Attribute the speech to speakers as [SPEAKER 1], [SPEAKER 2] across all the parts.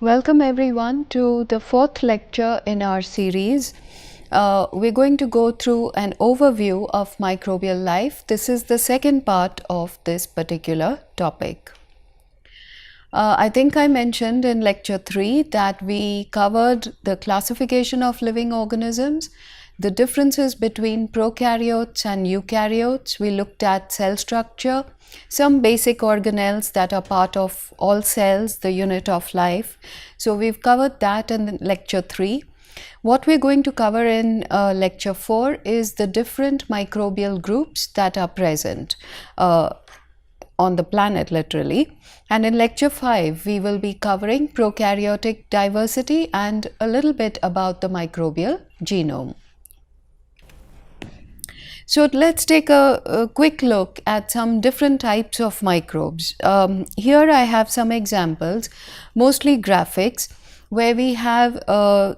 [SPEAKER 1] Welcome everyone to the fourth lecture in our series. We're going to go through an overview of microbial life. This is the second part of this particular topic. I think I mentioned in lecture 3 that we covered the classification of living organisms, the differences between prokaryotes and eukaryotes. We looked at cell structure, some basic organelles that are part of all cells, the unit of life. So we've covered that in lecture 3. What we're going to cover in lecture 4 is the different microbial groups that are present on the planet, literally. And in lecture 5, we will be covering prokaryotic diversity and a little bit about the microbial genome. So let's take a quick look at some different types of microbes. Here I have some examples, mostly graphics, where we have,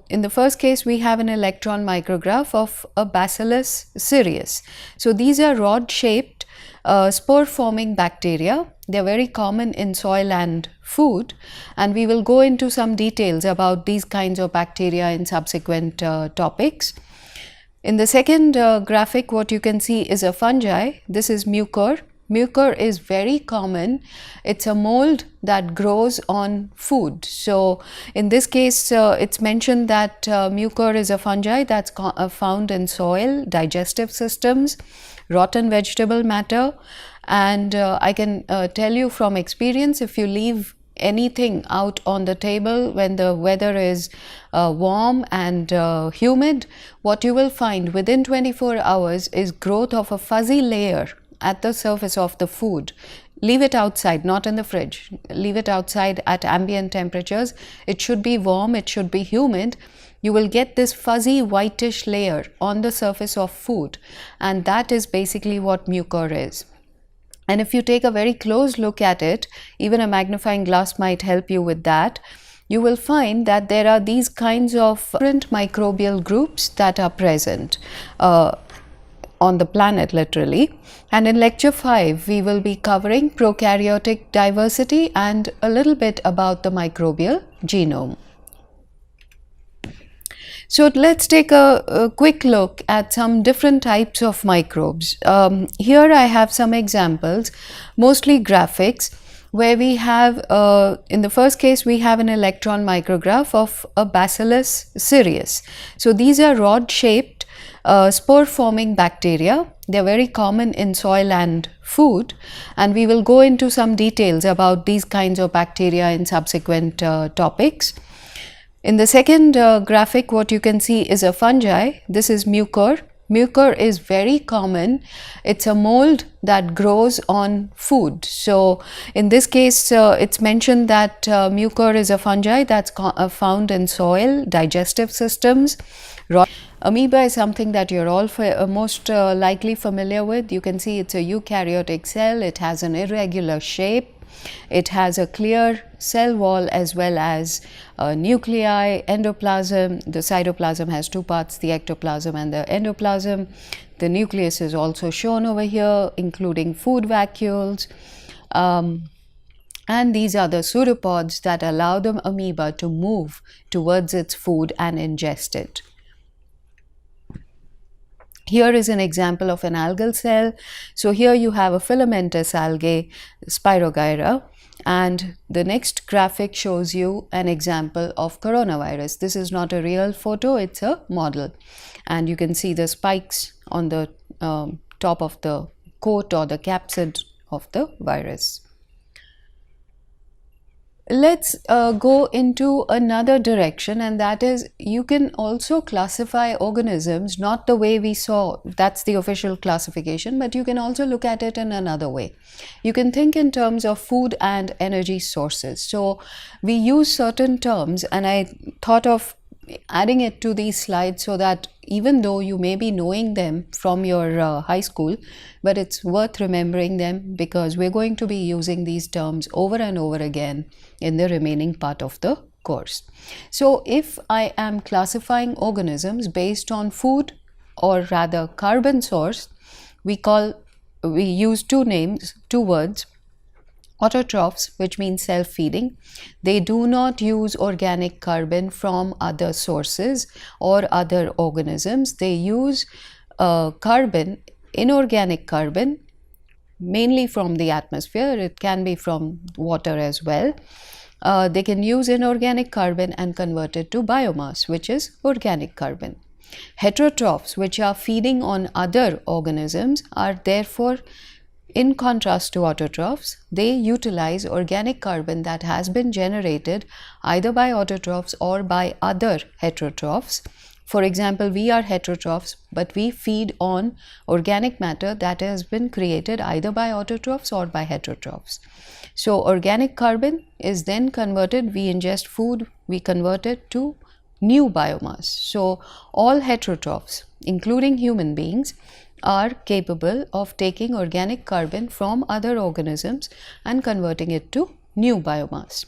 [SPEAKER 1] in the first case, we have an electron micrograph of a Bacillus cereus. So these are rod-shaped spore-forming bacteria. They're very common in soil and food, and we will go into some details about these kinds of bacteria in subsequent topics. In the second graphic, what you can see is a fungi. This is mucor. Mucor is very common. It's a mold that grows on food. So in this case, it's mentioned that mucor is a fungi that's found in soil, digestive systems, rotten vegetable matter. And I can tell you from experience, if you leave anything out on the table when the weather is warm and humid, what you will find within 24 hours is growth of a fuzzy layer at the surface of the food. Leave it outside, not in the fridge. Leave it outside at ambient temperatures. It should be warm, it should be humid. You will get this fuzzy whitish layer on the surface of food, and that is basically what mucor is. And if you take a very close look at it, even a magnifying glass might help you with that, you will find that there are these kinds of different microbial groups that are present on the planet, literally. And in lecture 5, we will be covering prokaryotic diversity and a little bit about the microbial genome. So let's take a quick look at some different types of microbes. Here I have some examples, mostly graphics, where we have, in the first case, we have an electron micrograph of a Bacillus cereus. So these are rod-shaped spore-forming bacteria. They're very common in soil and food, and we will go into some details about these kinds of bacteria in subsequent topics. In the second graphic, what you can see is a fungi. This is mucor. Mucor is very common. It's a mold that grows on food. So in this case, it's mentioned that mucor is a fungi that's found in soil, digestive systems. Amoeba is something that you're all most likely familiar with. You can see it's a eukaryotic cell. It has an irregular shape. It has a clear cell wall as well as nuclei, endoplasm. The cytoplasm has two parts, the ectoplasm and the endoplasm. The nucleus is also shown over here, including food vacuoles. And these are the pseudopods that allow the amoeba to move towards its food and ingest it. Here is an example of an algal cell. So here you have a filamentous algae, Spirogyra, and the next graphic shows you an example of coronavirus. This is not a real photo, it's a model. And you can see the spikes on the top of the coat or the capsid of the virus. Let's go into another direction, and that is you can also classify organisms not the way we saw, that's the official classification, but you can also look at it in another way. You can think in terms of food and energy sources. So we use certain terms, and I thought of adding it to these slides so that even though you may be knowing them from your high school, but it's worth remembering them because we're going to be using these terms over and over again in the remaining part of the course. So if I am classifying organisms based on food, or rather carbon source, we use two words. Autotrophs, which means self-feeding, they do not use organic carbon from other sources or other organisms. They use carbon, inorganic carbon, mainly from the atmosphere. It can be from water as well. They can use inorganic carbon and convert it to biomass, which is organic carbon. Heterotrophs, which are feeding on other organisms, are therefore, in contrast to autotrophs, they utilize organic carbon that has been generated either by autotrophs or by other heterotrophs. For example, we are heterotrophs, but we feed on organic matter that has been created either by autotrophs or by heterotrophs. So organic carbon is then converted, we ingest food, we convert it to new biomass. So all heterotrophs, including human beings, are capable of taking organic carbon from other organisms and converting it to new biomass.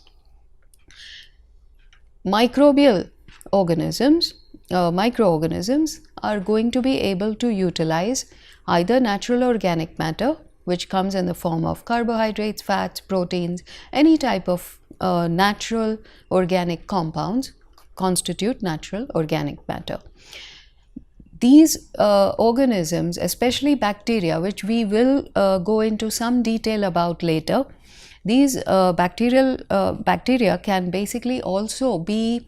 [SPEAKER 1] Microbial organisms, microorganisms are going to be able to utilize either natural organic matter, which comes in the form of carbohydrates, fats, proteins, any type of natural organic compounds constitute natural organic matter. These organisms, especially bacteria, which we will go into some detail about later, these bacteria can basically also be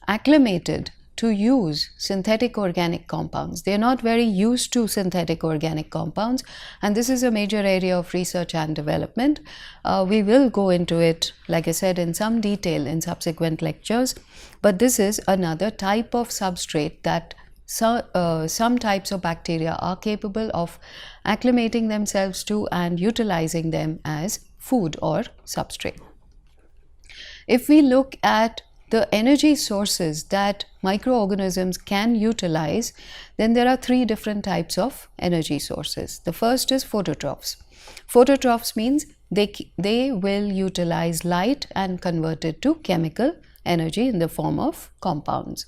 [SPEAKER 1] acclimated to use synthetic organic compounds. They are not very used to synthetic organic compounds, and this is a major area of research and development. We will go into it, like I said, in some detail in subsequent lectures, but this is another type of substrate that some types of bacteria are capable of acclimating themselves to and utilizing them as food or substrate. If we look at the energy sources that microorganisms can utilize, then there are three different types of energy sources. The first is phototrophs. Phototrophs means they will utilize light and convert it to chemical energy in the form of compounds.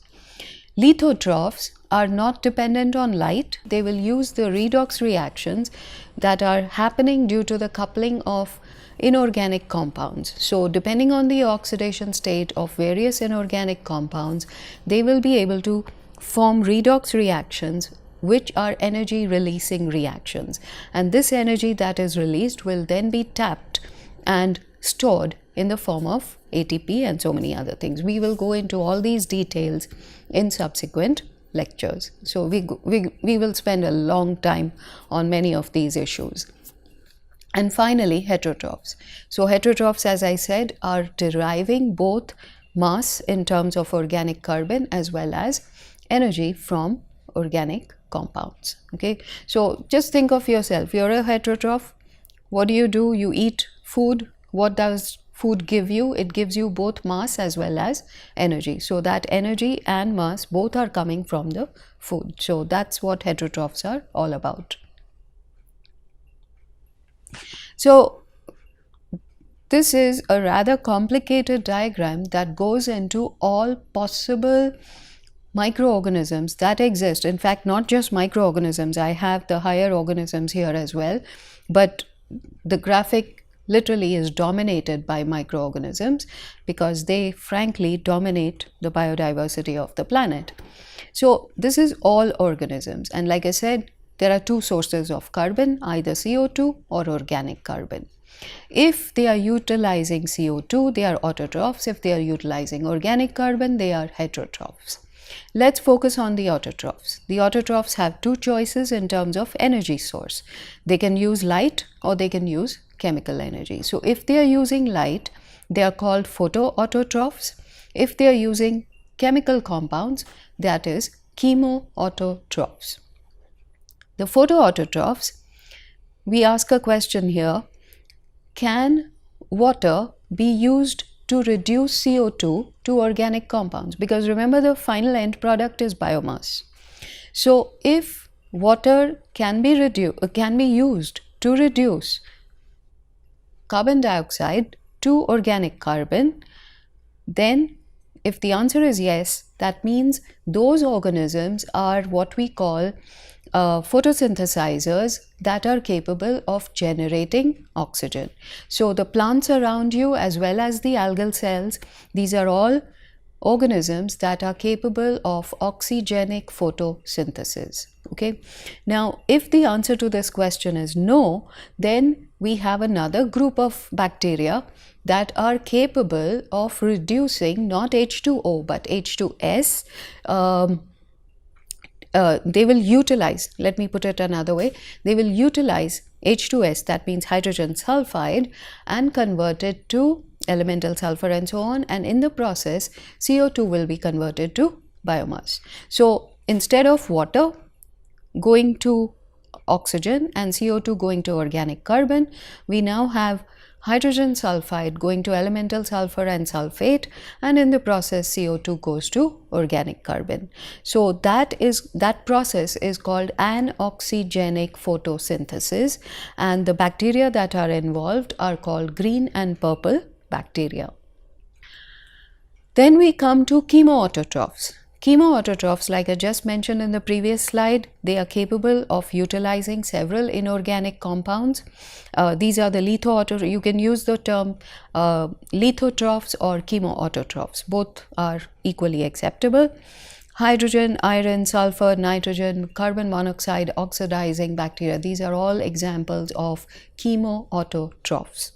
[SPEAKER 1] Lithotrophs are not dependent on light. They will use the redox reactions that are happening due to the coupling of inorganic compounds. So depending on the oxidation state of various inorganic compounds, they will be able to form redox reactions, which are energy releasing reactions, and this energy that is released will then be tapped and stored in the form of ATP and so many other things. We will go into all these details in subsequent lectures. So we will spend a long time on many of these issues. And finally, heterotrophs. So heterotrophs, as I said, are deriving both mass in terms of organic carbon as well as energy from organic compounds. Okay, so just think of yourself. You're a heterotroph. What do? You eat food. What does food give you? It gives you both mass as well as energy. So that energy and mass both are coming from the food. So that's what heterotrophs are all about. So this is a rather complicated diagram that goes into all possible microorganisms that exist. In fact, not just microorganisms. I have the higher organisms here as well, but the graphic literally is dominated by microorganisms because they frankly dominate the biodiversity of the planet. So this is all organisms, and like I said, there are two sources of carbon, either CO2 or organic carbon. If they are utilizing CO2, they are autotrophs. If they are utilizing organic carbon, they are heterotrophs. Let's focus on the autotrophs. The autotrophs have two choices in terms of energy source. They can use light or they can use chemical energy. So if they are using light, they are called photoautotrophs. If they are using chemical compounds, that is chemoautotrophs. The photoautotrophs, we ask a question here: can water be used to reduce CO2 to organic compounds? Because remember, the final end product is biomass. So if water can be used to reduce carbon dioxide to organic carbon, then if the answer is yes, that means those organisms are what we call photosynthesizers that are capable of generating oxygen. So the plants around you as well as the algal cells, these are all organisms that are capable of oxygenic photosynthesis. Okay. Now, if the answer to this question is no, then we have another group of bacteria that are capable of reducing not H2O but H2S. They will utilize, let me put it another way, they will utilize H2S, that means hydrogen sulfide, and convert it to elemental sulfur and so on, and in the process CO2 will be converted to biomass. So instead of water going to oxygen and CO2 going to organic carbon, we now have hydrogen sulfide going to elemental sulfur and sulfate, and in the process CO2 goes to organic carbon. So that process is called anoxygenic photosynthesis, and the bacteria that are involved are called green and purple bacteria. Then we come to chemoautotrophs. Chemoautotrophs, like I just mentioned in the previous slide, they are capable of utilizing several inorganic compounds. These are the lithoautotrophs. You can use the term lithotrophs or chemoautotrophs. Both are equally acceptable. Hydrogen, iron, sulfur, nitrogen, carbon monoxide oxidizing bacteria. These are all examples of chemoautotrophs.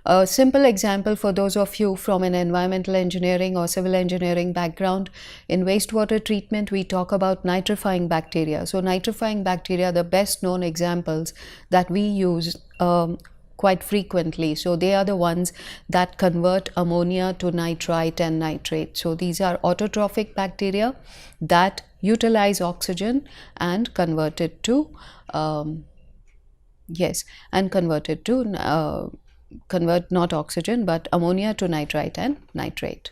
[SPEAKER 1] A simple example for those of you from an environmental engineering or civil engineering background, in wastewater treatment we talk about nitrifying bacteria. So nitrifying bacteria are the best known examples that we use quite frequently. So they are the ones that convert ammonia to nitrite and nitrate. So these are autotrophic bacteria that utilize oxygen and convert it to convert not oxygen but ammonia to nitrite and nitrate.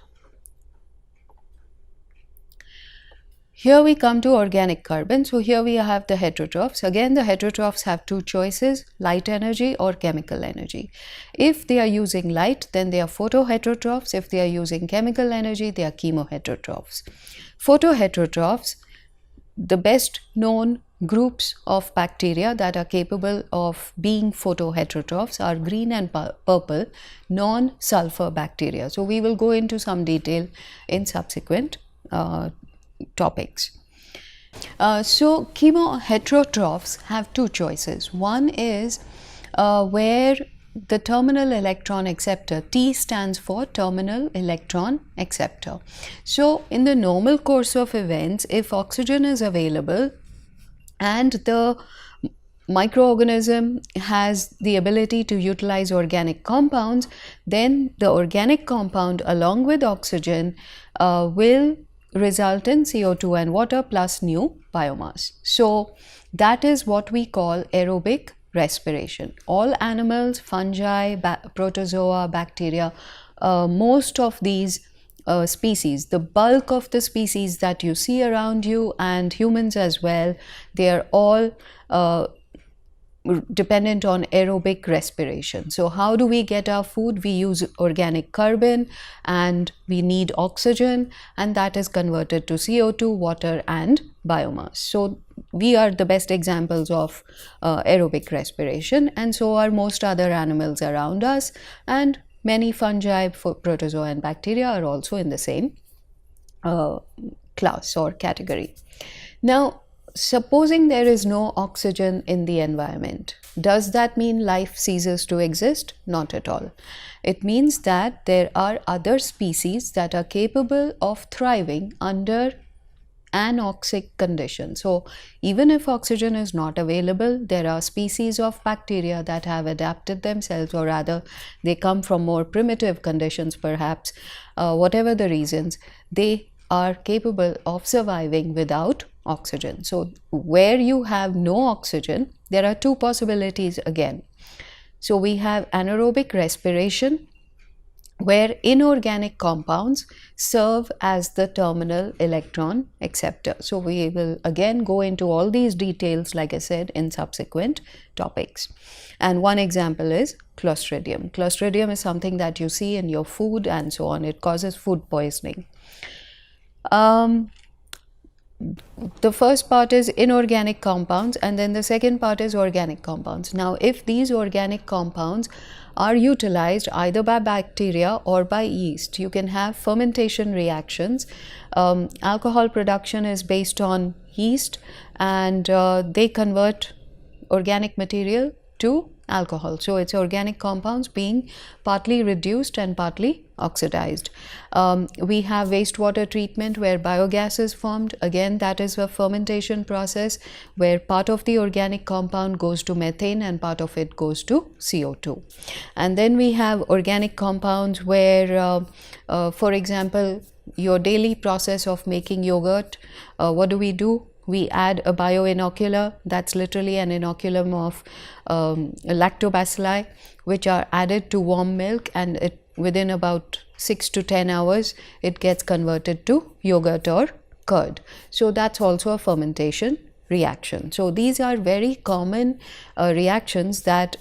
[SPEAKER 1] Here we come to organic carbon. So here we have the heterotrophs. Again, the heterotrophs have two choices: light energy or chemical energy. If they are using light, then they are photoheterotrophs. If they are using chemical energy, they are chemoheterotrophs. Photoheterotrophs, the best known groups of bacteria that are capable of being photoheterotrophs are green and purple non-sulfur bacteria. So we will go into some detail in subsequent topics. So chemoheterotrophs have two choices. One is where the terminal electron acceptor, T stands for terminal electron acceptor. So in the normal course of events, if oxygen is available and the microorganism has the ability to utilize organic compounds, then the organic compound along with oxygen will result in CO2 and water plus new biomass. So that is what we call aerobic respiration. All animals, fungi, protozoa, bacteria, most of these species, the bulk of the species that you see around you and humans as well, they are all dependent on aerobic respiration. So how do we get our food? We use organic carbon and we need oxygen, and that is converted to CO2, water and biomass. So we are the best examples of aerobic respiration, and so are most other animals around us, and many fungi, protozoa and bacteria are also in the same class or category. Now, supposing there is no oxygen in the environment, does that mean life ceases to exist? Not at all. It means that there are other species that are capable of thriving under anoxic conditions. So even if oxygen is not available, there are species of bacteria that have adapted themselves, or rather they come from more primitive conditions perhaps, whatever the reasons, they are capable of surviving without oxygen. So where you have no oxygen, there are two possibilities again. So we have anaerobic respiration, where inorganic compounds serve as the terminal electron acceptor. So we will again go into all these details, like I said, in subsequent topics. And one example is Clostridium. Clostridium is something that you see in your food and so on. It causes food poisoning. the first part is inorganic compounds, and then the second part is organic compounds. Now, if these organic compounds are utilized either by bacteria or by yeast, you can have fermentation reactions. Alcohol production is based on yeast, and they convert organic material to alcohol. So it's organic compounds being partly reduced and partly oxidized. We have wastewater treatment where biogas is formed. Again, that is a fermentation process where part of the organic compound goes to methane and part of it goes to CO2. And then we have organic compounds where, for example, your daily process of making yogurt, what do? We add a bioinocular, that's literally an inoculum of lactobacilli, which are added to warm milk, and within about 6 to 10 hours, it gets converted to yogurt or curd. So that's also a fermentation reaction. So these are very common reactions that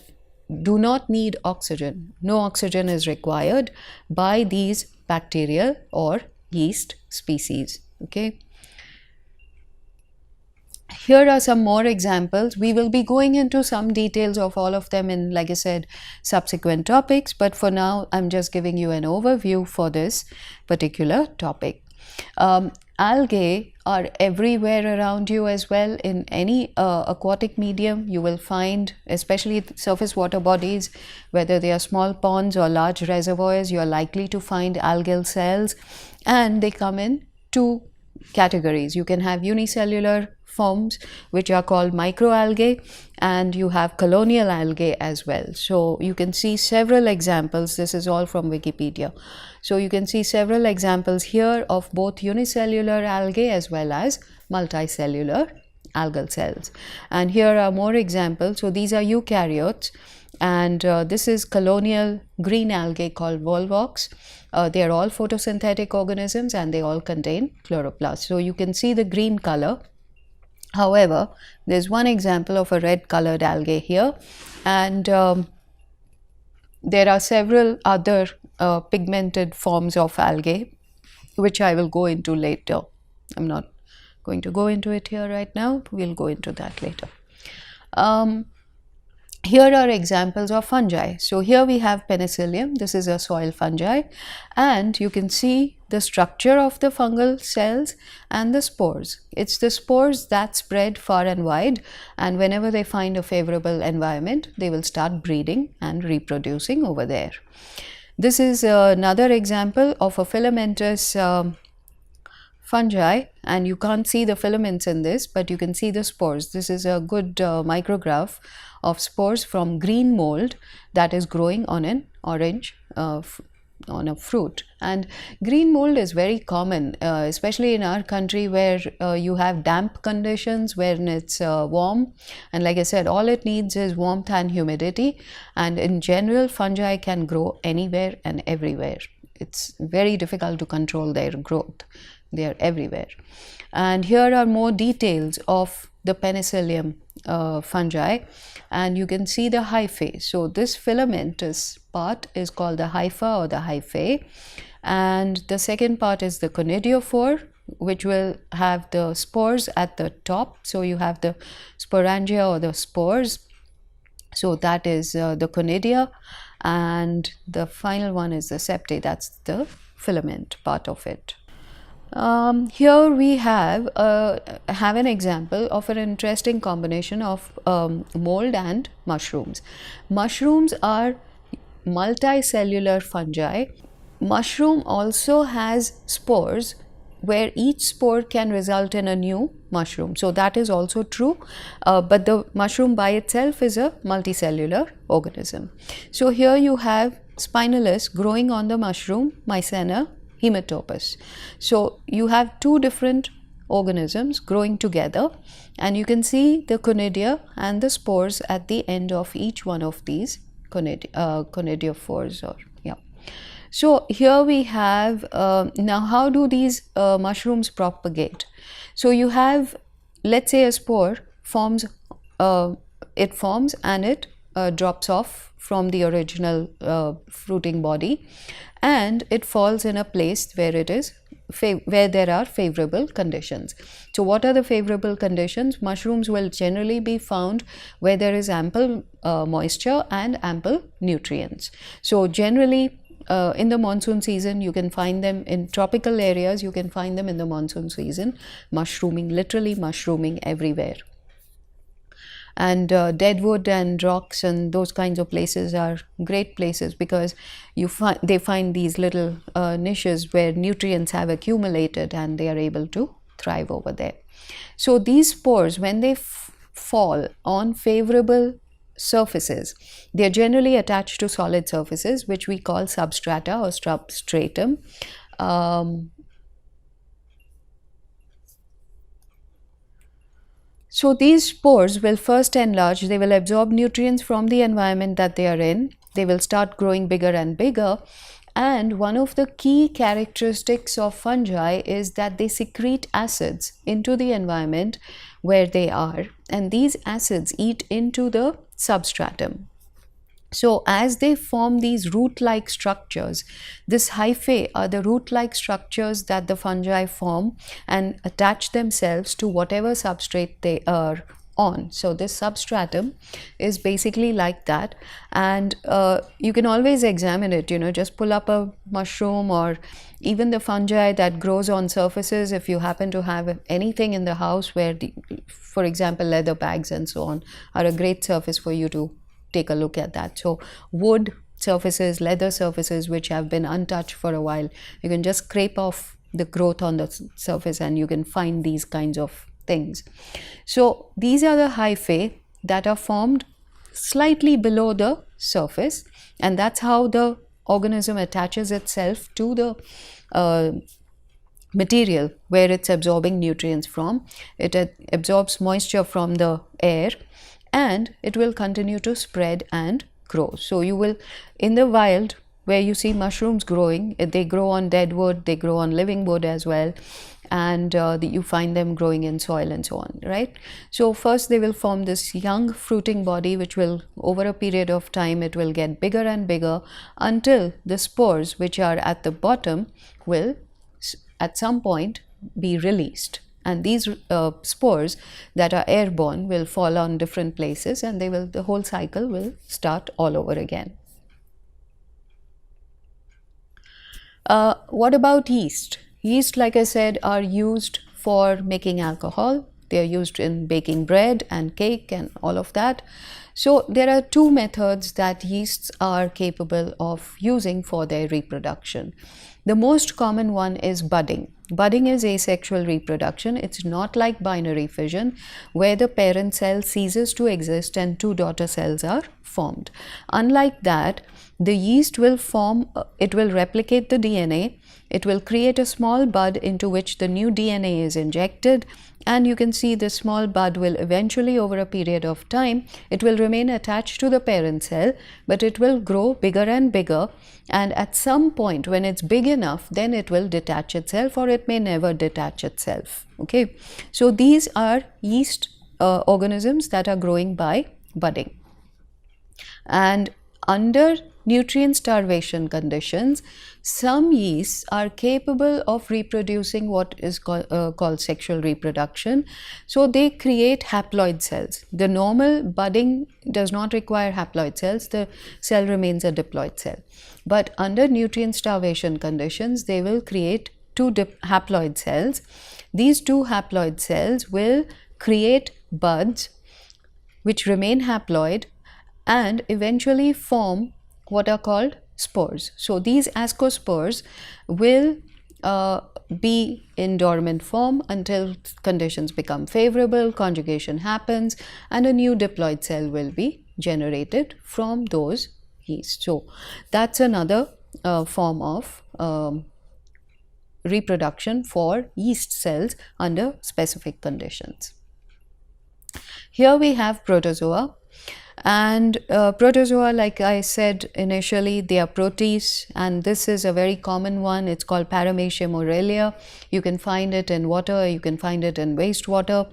[SPEAKER 1] do not need oxygen. No oxygen is required by these bacterial or yeast species. Okay. Here are some more examples. We will be going into some details of all of them in, like I said, subsequent topics, but for now I'm just giving you an overview for this particular topic. Algae are everywhere around you as well. In any aquatic medium, you will find, especially surface water bodies, whether they are small ponds or large reservoirs, you are likely to find algal cells, and they come in two categories. You can have unicellular forms, which are called microalgae, and you have colonial algae as well. So you can see several examples. This is all from Wikipedia. So you can see several examples here of both unicellular algae as well as multicellular algal cells. And here are more examples. So these are eukaryotes, and this is colonial green algae called volvox. They are all photosynthetic organisms and they all contain chloroplasts. So you can see the green color. However, there's one example of a red colored algae here, and there are several other pigmented forms of algae, which I will go into later. I'm not going to go into it here right now. We'll go into that later. Here are examples of fungi. So here we have penicillium. This is a soil fungi, and you can see the structure of the fungal cells and the spores. It's the spores that spread far and wide, and whenever they find a favorable environment, they will start breeding and reproducing over there. This is another example of a filamentous fungi, and you can't see the filaments in this, but you can see the spores. This is a good micrograph of spores from green mold that is growing on an orange on a fruit. And green mold is very common, especially in our country where you have damp conditions when it's warm, and like I said, all it needs is warmth and humidity, and in general fungi can grow anywhere and everywhere. It's very difficult to control their growth. They are everywhere. And here are more details of the penicillium fungi, and you can see the hyphae. So this filamentous part is called the hypha or the hyphae, and the second part is the conidiophore, which will have the spores at the top. So you have the sporangia or the spores. So that is the conidia, and the final one is the septae. That's the filament part of it. Here we have an example of an interesting combination of mold and mushrooms. Mushrooms are multicellular fungi. Mushroom also has spores where each spore can result in a new mushroom. So that is also true, but the mushroom by itself is a multicellular organism. So here you have spinellus growing on the mushroom Mycena hematopus. So you have two different organisms growing together, and you can see the conidia and the spores at the end of each one of these conidiophores. So here we have, now how do these mushrooms propagate? So you have, let's say a spore forms, it forms and it drops off from the original fruiting body, and it falls in a place where it is where there are favorable conditions. So what are the favorable conditions? Mushrooms will generally be found where there is ample moisture and ample nutrients. So generally in the monsoon season, you can find them in tropical areas, you can find them in the monsoon season, mushrooming, literally mushrooming everywhere. And deadwood and rocks and those kinds of places are great places because they find these little niches where nutrients have accumulated and they are able to thrive over there. So these spores, when they fall on favorable surfaces, they are generally attached to solid surfaces which we call substrata or substratum. So these spores will first enlarge, they will absorb nutrients from the environment that they are in, they will start growing bigger and bigger, and one of the key characteristics of fungi is that they secrete acids into the environment where they are, and these acids eat into the substratum. So as they form these root-like structures, this hyphae are the root-like structures that the fungi form and attach themselves to whatever substrate they are on. So this substratum is basically like that, and you can always examine it, just pull up a mushroom or even the fungi that grows on surfaces. If you happen to have anything in the house where, for example, leather bags and so on are a great surface for you to take a look at that. So wood surfaces, leather surfaces which have been untouched for a while, you can just scrape off the growth on the surface and you can find these kinds of things. So these are the hyphae that are formed slightly below the surface, and that's how the organism attaches itself to the material where it's absorbing nutrients from. It absorbs moisture from the air, and it will continue to spread and grow. So you will, in the wild, where you see mushrooms growing, they grow on dead wood, they grow on living wood as well, and you find them growing in soil and so on, right? So first they will form this young fruiting body which will, over a period of time, it will get bigger and bigger until the spores which are at the bottom will at some point be released. And these spores that are airborne will fall on different places, and the whole cycle will start all over again. What about yeast? Yeast, like I said, are used for making alcohol. They are used in baking bread and cake and all of that. So there are two methods that yeasts are capable of using for their reproduction. The most common one is budding. Budding is asexual reproduction. It's not like binary fission where the parent cell ceases to exist and two daughter cells are formed. Unlike that, the yeast will form, it will replicate the DNA, it will create a small bud into which the new DNA is injected, and you can see the small bud will eventually, over a period of time, it will remain attached to the parent cell, but it will grow bigger and bigger, and at some point when it's big enough, then it will detach itself, or it may never detach itself. Okay, so these are yeast organisms that are growing by budding. And under nutrient starvation conditions, some yeasts are capable of reproducing what is called sexual reproduction. So they create haploid cells. The normal budding does not require haploid cells. The cell remains a diploid cell. But under nutrient starvation conditions, they will create two haploid cells. These two haploid cells will create buds which remain haploid and eventually form what are called spores. So these ascospores will be in dormant form until conditions become favorable, conjugation happens, and a new diploid cell will be generated from those yeast. So that's another form of reproduction for yeast cells under specific conditions. Here we have protozoa. And protozoa, like I said initially, they are protists, and this is a very common one. It's called Paramecium aurelia. You can find it in water, you can find it in wastewater.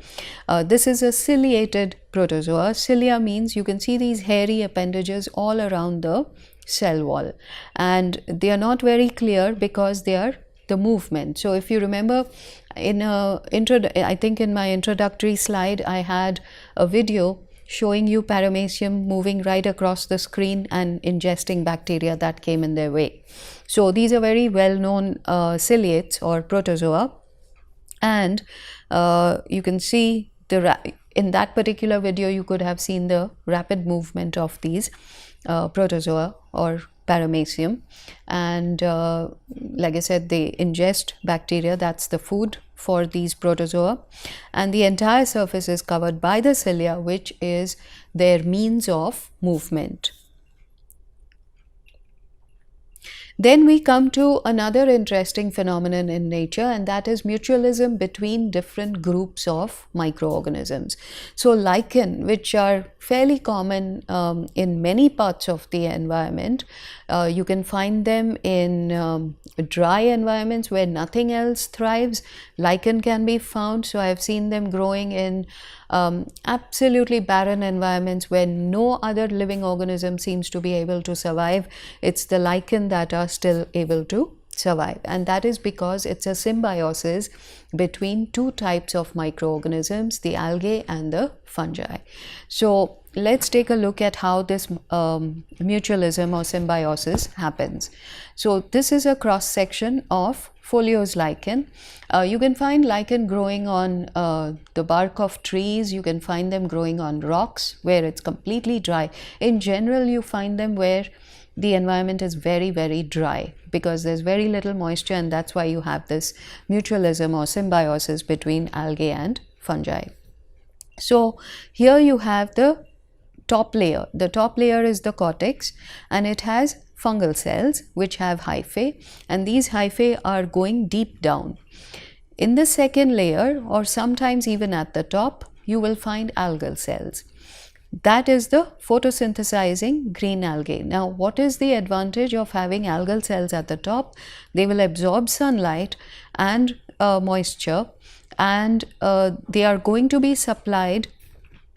[SPEAKER 1] This is a ciliated protozoa. Cilia means you can see these hairy appendages all around the cell wall, and they are not very clear because they are the movement. So if you remember, I think in my introductory slide, I had a video showing you paramecium moving right across the screen and ingesting bacteria that came in their way. So these are very well-known ciliates or protozoa, and you can see in that particular video you could have seen the rapid movement of these protozoa or paramecium, and like I said, they ingest bacteria. That's the food for these protozoa, and the entire surface is covered by the cilia, which is their means of movement. Then we come to another interesting phenomenon in nature, and that is mutualism between different groups of microorganisms. So lichen, which are fairly common in many parts of the environment, you can find them in dry environments where nothing else thrives. Lichen can be found. So I've seen them growing in absolutely barren environments where no other living organism seems to be able to survive. It's the lichen that are still able to survive, and that is because it's a symbiosis between two types of microorganisms, the algae and the fungi. So let's take a look at how this mutualism or symbiosis happens. So this is a cross section of foliose lichen. You can find lichen growing on the bark of trees. You can find them growing on rocks where it's completely dry. In general, you find them where the environment is very, very dry because there's very little moisture, and that's why you have this mutualism or symbiosis between algae and fungi. So here you have the top layer. The top layer is the cortex, and it has fungal cells which have hyphae, and these hyphae are going deep down. In the second layer, or sometimes even at the top, you will find algal cells. That is the photosynthesizing green algae. Now, what is the advantage of having algal cells at the top? They will absorb sunlight and moisture, and they are going to be supplied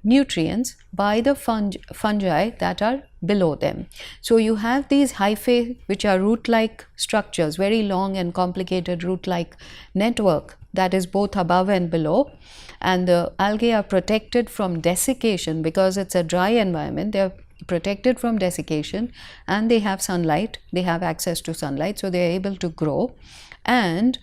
[SPEAKER 1] nutrients by the fungi that are below them. So you have these hyphae, which are root-like structures, very long and complicated root-like network that is both above and below. And the algae are protected from desiccation because it's a dry environment. They're protected from desiccation, and they have sunlight. They have access to sunlight, so they're able to grow. And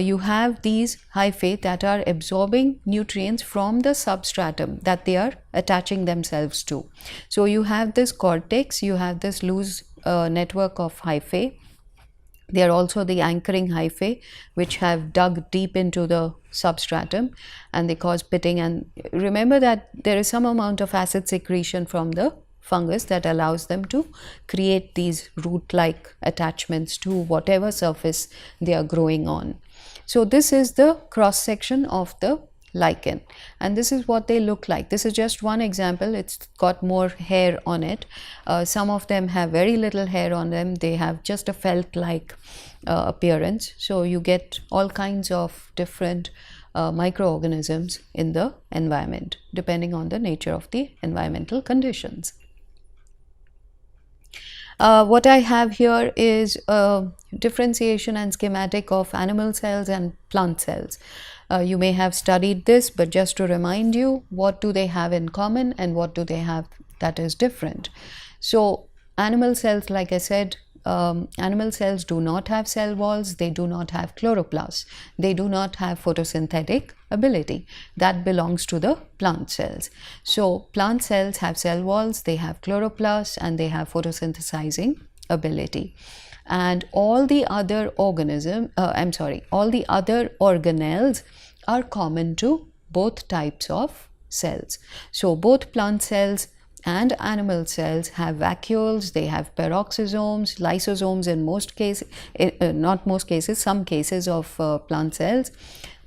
[SPEAKER 1] you have these hyphae that are absorbing nutrients from the substratum that they are attaching themselves to. So you have this cortex, you have this loose network of hyphae. They are also the anchoring hyphae, which have dug deep into the substratum, and they cause pitting. And remember that there is some amount of acid secretion from the fungus that allows them to create these root-like attachments to whatever surface they are growing on. So this is the cross section of the lichen, and this is what they look like. This is just one example. It's got more hair on it. Some of them have very little hair on them. They have just a felt-like appearance. So you get all kinds of different microorganisms in the environment depending on the nature of the environmental conditions. What I have here is a differentiation and schematic of animal cells and plant cells. You may have studied this, but just to remind you, what do they have in common and what do they have that is different? So animal cells, like I said, animal cells do not have cell walls, they do not have chloroplasts, they do not have photosynthetic ability. That belongs to the plant cells. So plant cells have cell walls, they have chloroplasts, and they have photosynthesizing ability. And all the other all the other organelles are common to both types of cells. So both plant cells and animal cells have vacuoles, they have peroxisomes, lysosomes in most cases, not most cases, some cases of plant cells.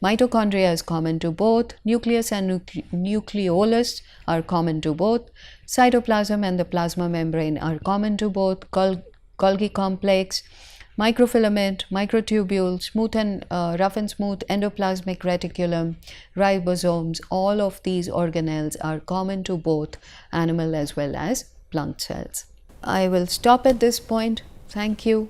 [SPEAKER 1] Mitochondria is common to both. Nucleus and nucleolus are common to both. Cytoplasm and the plasma membrane are common to both. Golgi complex, microfilament, microtubule, smooth and rough and smooth endoplasmic reticulum, ribosomes, all of these organelles are common to both animal as well as plant cells. I will stop at this point. Thank you.